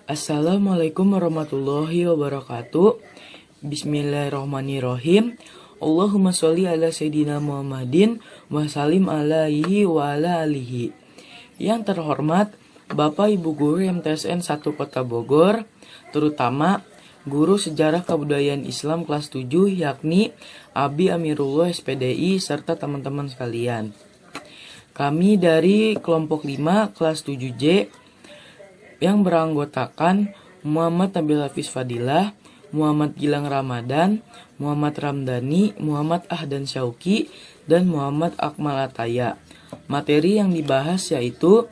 Assalamualaikum warahmatullahi wabarakatuh. Bismillahirrahmanirrahim. Allahumma sholli ala sayyidina Muhammadin wa salim alaihi wa ala alihi. Yang terhormat Bapak Ibu Guru MTSN 1 Kota Bogor, terutama Guru Sejarah Kebudayaan Islam kelas 7 yakni Abi Amirullah SPDI serta teman-teman sekalian. Kami dari kelompok 5 kelas 7J yang beranggotakan Muhammad Nabil Hafiz Fadilah, Muhammad Gilang Ramadan, Muhammad Ramdhani, Muhammad Ahdan Syauqi, dan Muhammad Akmal Ataya. Materi yang dibahas yaitu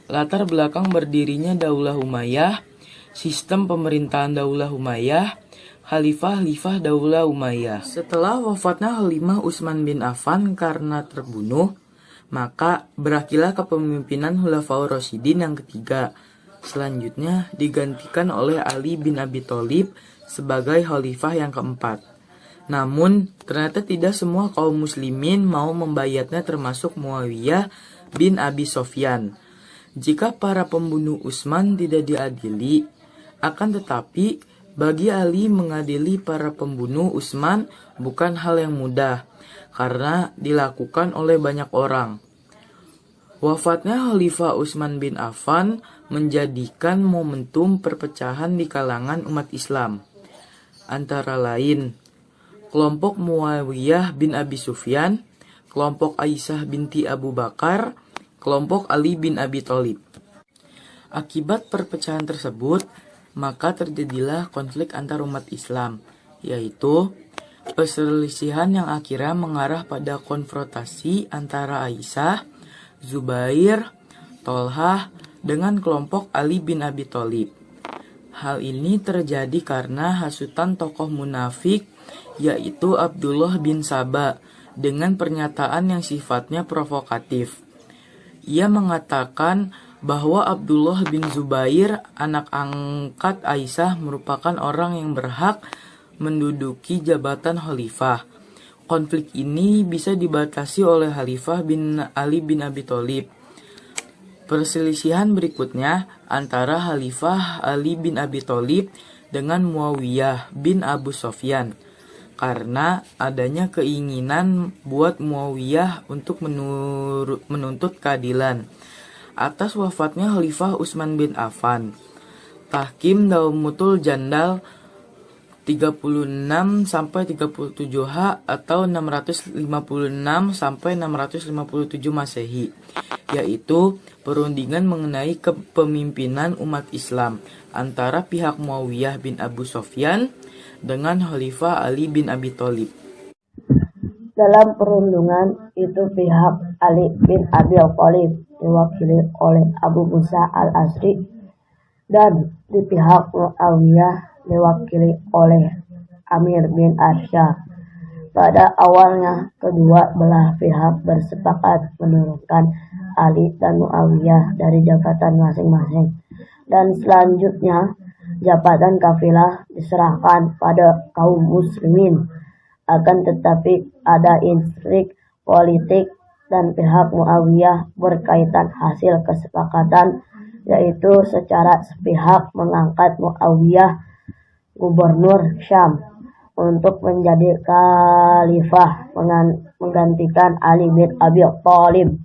latar belakang berdirinya Daulah Umayyah, sistem pemerintahan Daulah Umayyah, Khalifah-Khalifah Daulah Umayyah. Setelah wafatnya Khalifah Utsman bin Affan karena terbunuh, maka berakhirlah kepemimpinan Khulafaur Rasyidin yang ketiga. Selanjutnya digantikan oleh Ali bin Abi Thalib sebagai khalifah yang keempat. Namun ternyata tidak semua kaum muslimin mau membayatnya, termasuk Muawiyah bin Abi Sofyan. Jika para pembunuh Utsman tidak diadili, akan tetapi bagi Ali mengadili para pembunuh Utsman bukan hal yang mudah karena dilakukan oleh banyak orang. Wafatnya Khalifah Utsman bin Affan menjadikan momentum perpecahan di kalangan umat Islam. Antara lain, kelompok Muawiyah bin Abi Sufyan, kelompok Aisyah binti Abu Bakar, kelompok Ali bin Abi Thalib. Akibat perpecahan tersebut, maka terjadilah konflik antar umat Islam, yaitu perselisihan yang akhirnya mengarah pada konfrontasi antara Aisyah, Zubair, Tolhah dengan kelompok Ali bin Abi Thalib. Hal ini terjadi karena hasutan tokoh munafik yaitu Abdullah bin Saba dengan pernyataan yang sifatnya provokatif. Ia mengatakan bahwa Abdullah bin Zubair, anak angkat Aisyah, merupakan orang yang berhak menduduki jabatan khalifah. Konflik ini bisa dibatasi oleh Khalifah bin Ali bin Abi Thalib. Perselisihan berikutnya antara Khalifah Ali bin Abi Thalib dengan Muawiyah bin Abu Sofyan karena adanya keinginan buat Muawiyah untuk menuntut keadilan atas wafatnya Khalifah Utsman bin Affan. Tahkim Daumutul Jandal 36 sampai 37H atau 656 sampai 657 Masehi, yaitu perundingan mengenai kepemimpinan umat Islam antara pihak Muawiyah bin Abu Sofyan dengan Khalifah Ali bin Abi Thalib. Dalam perundingan itu pihak Ali bin Abi Thalib diwakili oleh Abu Musa al-Asy'ari dan di pihak Muawiyah diwakili oleh Amir bin Arsyad. Pada awalnya kedua belah pihak bersepakat menurunkan Ali dan Muawiyah dari jabatan masing-masing, dan selanjutnya jabatan kafilah diserahkan pada kaum muslimin. Akan tetapi ada intrik politik dan pihak Muawiyah berkaitan hasil kesepakatan, yaitu secara sepihak mengangkat Muawiyah gubernur Syam untuk menjadi khalifah menggantikan Ali bin Abi Thalib.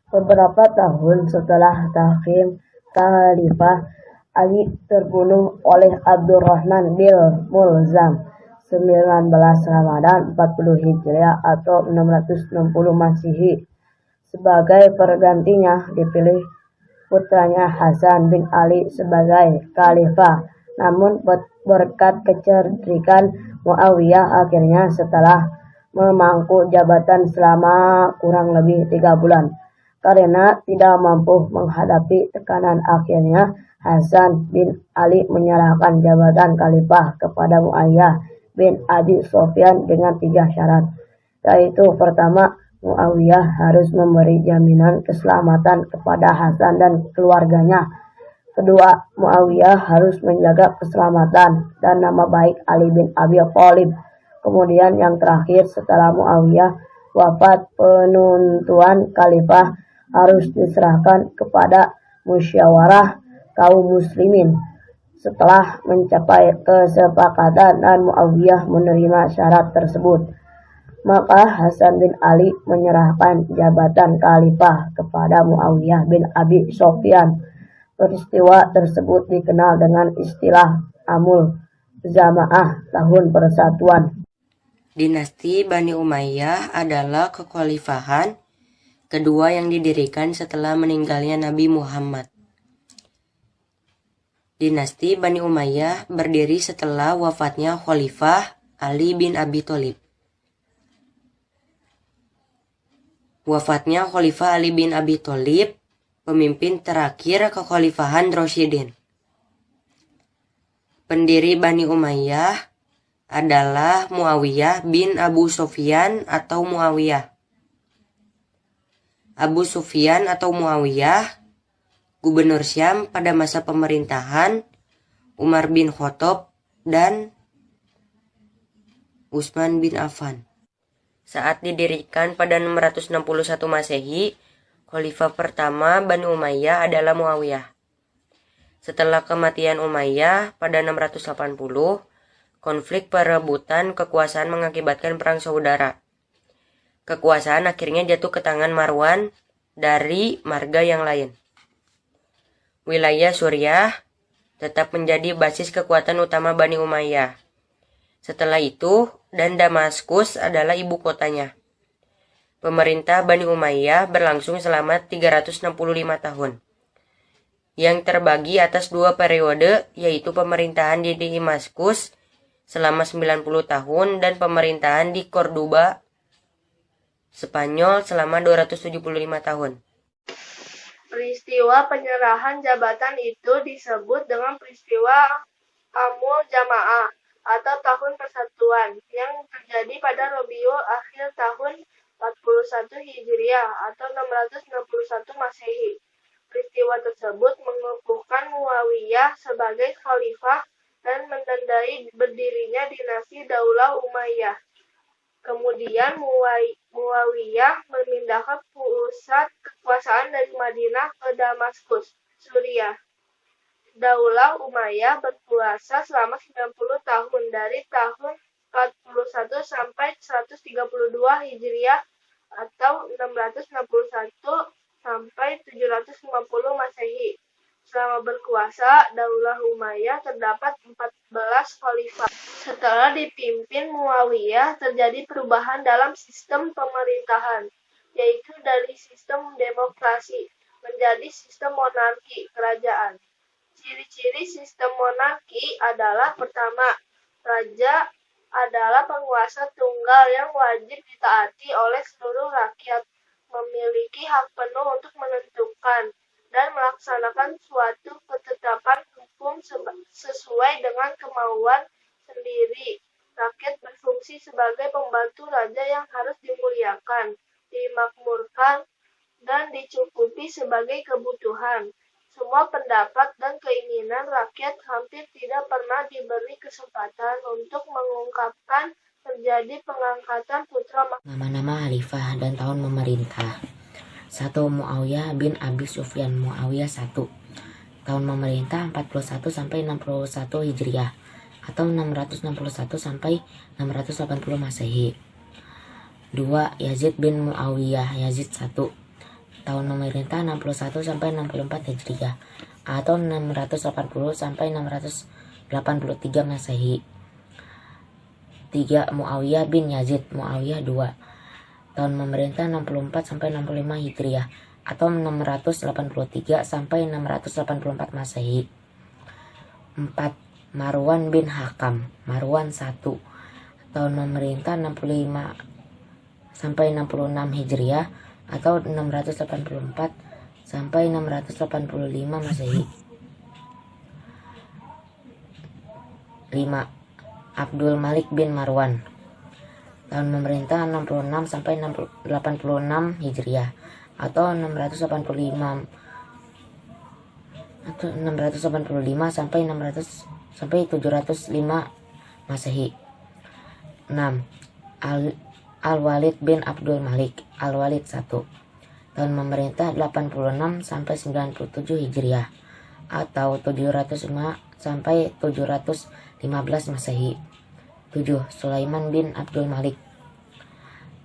Beberapa tahun setelah tahkim khalifah, Ali terbunuh oleh Abdurrahman bin Mulzam 19 Ramadan 40 Hijriah atau 660 Masehi. Sebagai penggantinya dipilih putranya Hasan bin Ali sebagai khalifah. Namun berkat kecerdikan Muawiyah, akhirnya setelah memangku jabatan selama kurang lebih 3 bulan, karena tidak mampu menghadapi tekanan, akhirnya Hasan bin Ali menyerahkan jabatan khalifah kepada Muawiyah bin Abi Sofyan dengan 3 syarat, yaitu pertama, Muawiyah harus memberi jaminan keselamatan kepada Hasan dan keluarganya. Kedua, Muawiyah harus menjaga keselamatan dan nama baik Ali bin Abi Thalib. Kemudian yang terakhir, setelah Muawiyah wafat, penentuan khalifah harus diserahkan kepada musyawarah kaum muslimin. Setelah mencapai kesepakatan dan Muawiyah menerima syarat tersebut, maka Hasan bin Ali menyerahkan jabatan khalifah kepada Muawiyah bin Abi Sufyan. Peristiwa tersebut dikenal dengan istilah Amul Zamaah, tahun persatuan. Dinasti Bani Umayyah adalah kekhalifahan kedua yang didirikan setelah meninggalnya Nabi Muhammad. Dinasti Bani Umayyah berdiri setelah wafatnya Khalifah Ali bin Abi Thalib. Wafatnya Khalifah Ali bin Abi Thalib, pemimpin terakhir kekhalifahan Rasyidin. Pendiri Bani Umayyah adalah Muawiyah bin Abu Sufyan atau Muawiyah. Abu Sufyan atau Muawiyah, gubernur Syam pada masa pemerintahan Umar bin Khattab dan Utsman bin Affan. Saat didirikan pada 661 Masehi, khalifah pertama Bani Umayyah adalah Muawiyah. Setelah kematian Umayyah pada 680, konflik perebutan kekuasaan mengakibatkan perang saudara. Kekuasaan akhirnya jatuh ke tangan Marwan dari marga yang lain. Wilayah Suriah tetap menjadi basis kekuatan utama Bani Umayyah. Setelah itu, dan Damaskus adalah ibu kotanya. Pemerintah Bani Umayyah berlangsung selama 365 tahun. Yang terbagi atas dua periode, yaitu pemerintahan di Damaskus selama 90 tahun dan pemerintahan di Cordoba, Spanyol selama 275 tahun. Peristiwa penyerahan jabatan itu disebut dengan peristiwa Amul Jamaah atau tahun persatuan yang terjadi pada Rabiul Akhir tahun 41 Hijriah atau 661 Masehi. Peristiwa tersebut mengukuhkan Muawiyah sebagai khalifah dan menandai berdirinya dinasti Daulah Umayyah. Kemudian Muawiyah memindahkan pusat kekuasaan dari Madinah ke Damaskus, Suriah. Daulah Umayyah berkuasa selama 90 tahun dari tahun 41 sampai 132 Hijriah atau 661 sampai 750 Masehi. Selama berkuasa, Daulah Umayyah terdapat 14 khalifah. Setelah dipimpin Muawiyah, terjadi perubahan dalam sistem pemerintahan, yaitu dari sistem demokrasi menjadi sistem monarki kerajaan. Ciri-ciri sistem monarki adalah pertama, raja adalah penguasa tunggal yang wajib ditaati oleh seluruh rakyat, memiliki hak penuh untuk menentukan dan melaksanakan suatu ketetapan hukum sesuai dengan kemauan sendiri. Rakyat berfungsi sebagai pembantu raja yang harus dimuliakan, dimakmurkan, dan dicukupi sebagai kebutuhan. Semua pendapat dan keinginan rakyat hampir tidak pernah diberi kesempatan untuk mengungkapkan. Terjadi pengangkatan putra. Nama-nama khalifah dan tahun memerintah. 1. Muawiyah bin Abi Sufyan. Muawiyah 1. Tahun memerintah 41 sampai 61 Hijriah atau 661 sampai 680 Masehi. 2. Yazid bin Muawiyah. Yazid 1. Tahun memerintah 61 sampai 64 Hijriah atau 680 sampai 683 Masehi. 3. Muawiyah bin Yazid. Muawiyah 2. Tahun memerintah 64 sampai 65 Hijriah atau 683 sampai 684 Masehi. 4. Marwan bin Hakam. Marwan 1. Tahun memerintah 65 sampai 66 Hijriah atau 684 sampai 685 Masehi. 5. Abdul Malik bin Marwan. Tahun memerintah 66 sampai 86 Hijriah atau 685 sampai 705 Masehi. 6. Al-Walid bin Abdul Malik Al-Walid 1. Tahun memerintah 86 sampai 97 Hijriah atau 705 sampai 715 Masehi. 7. Sulaiman bin Abdul Malik.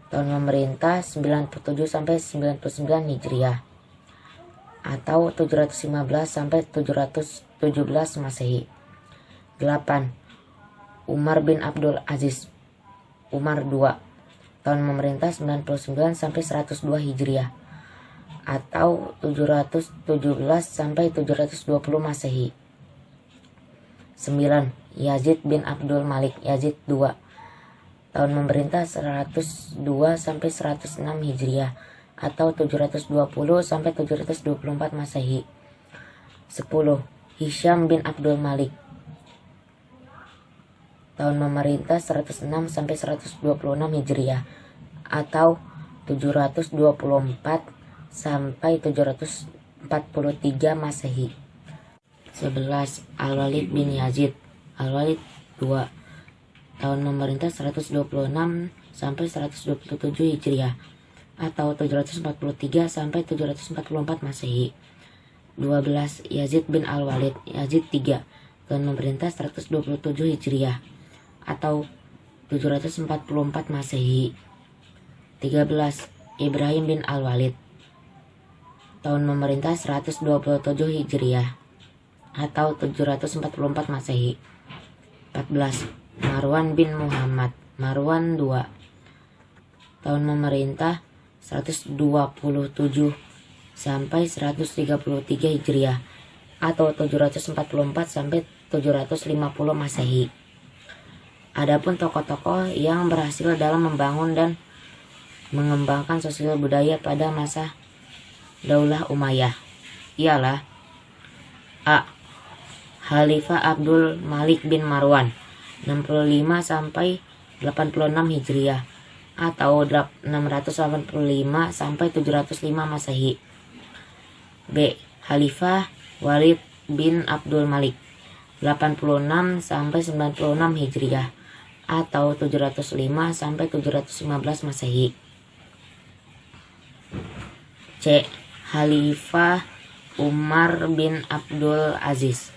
Tahun memerintah 97 sampai 99 Hijriah atau 715 sampai 717 Masehi. 8. Umar bin Abdul Aziz Umar 2. Tahun memerintah 99 sampai 102 Hijriah atau 717 sampai 720 Masehi. 9. Yazid bin Abdul Malik Yazid 2. Tahun memerintah 102 sampai 106 Hijriah atau 720 sampai 724 Masehi. 10. Hisham bin Abdul Malik. Tahun memerintah 106 sampai 126 Hijriah atau 724 sampai 743 Masehi. 11. Al-Walid bin Yazid Al-Walid 2. Tahun memerintah 126 sampai 127 Hijriah atau 743 sampai 744 Masehi. 12. Yazid bin Al-Walid Yazid 3. Tahun memerintah 127 Hijriah atau 744 Masehi. 13. Ibrahim bin Al-Walid. Tahun memerintah 127 Hijriah atau 744 Masehi. 14. Marwan bin Muhammad Marwan 2. Tahun memerintah 127 sampai 133 Hijriah atau 744 sampai 750 Masehi. Adapun tokoh-tokoh yang berhasil dalam membangun dan mengembangkan sosial budaya pada masa Daulah Umayyah ialah A. Khalifah Abdul Malik bin Marwan 65 sampai 86 Hijriah atau 685 sampai 705 Masehi. B. Khalifah Walid bin Abdul Malik 86 sampai 96 Hijriah atau 705 sampai 715 Masehi. C. Khalifah Umar bin Abdul Aziz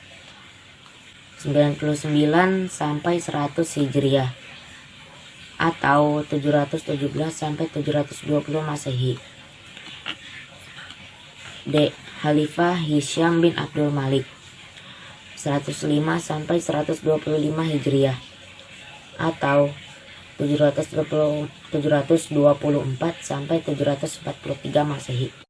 99 sampai 100 Hijriah atau 717 sampai 720 Masehi. D. Khalifah Hisham bin Abdul Malik 105 sampai 125 Hijriah atau 724 sampai 743 Masehi.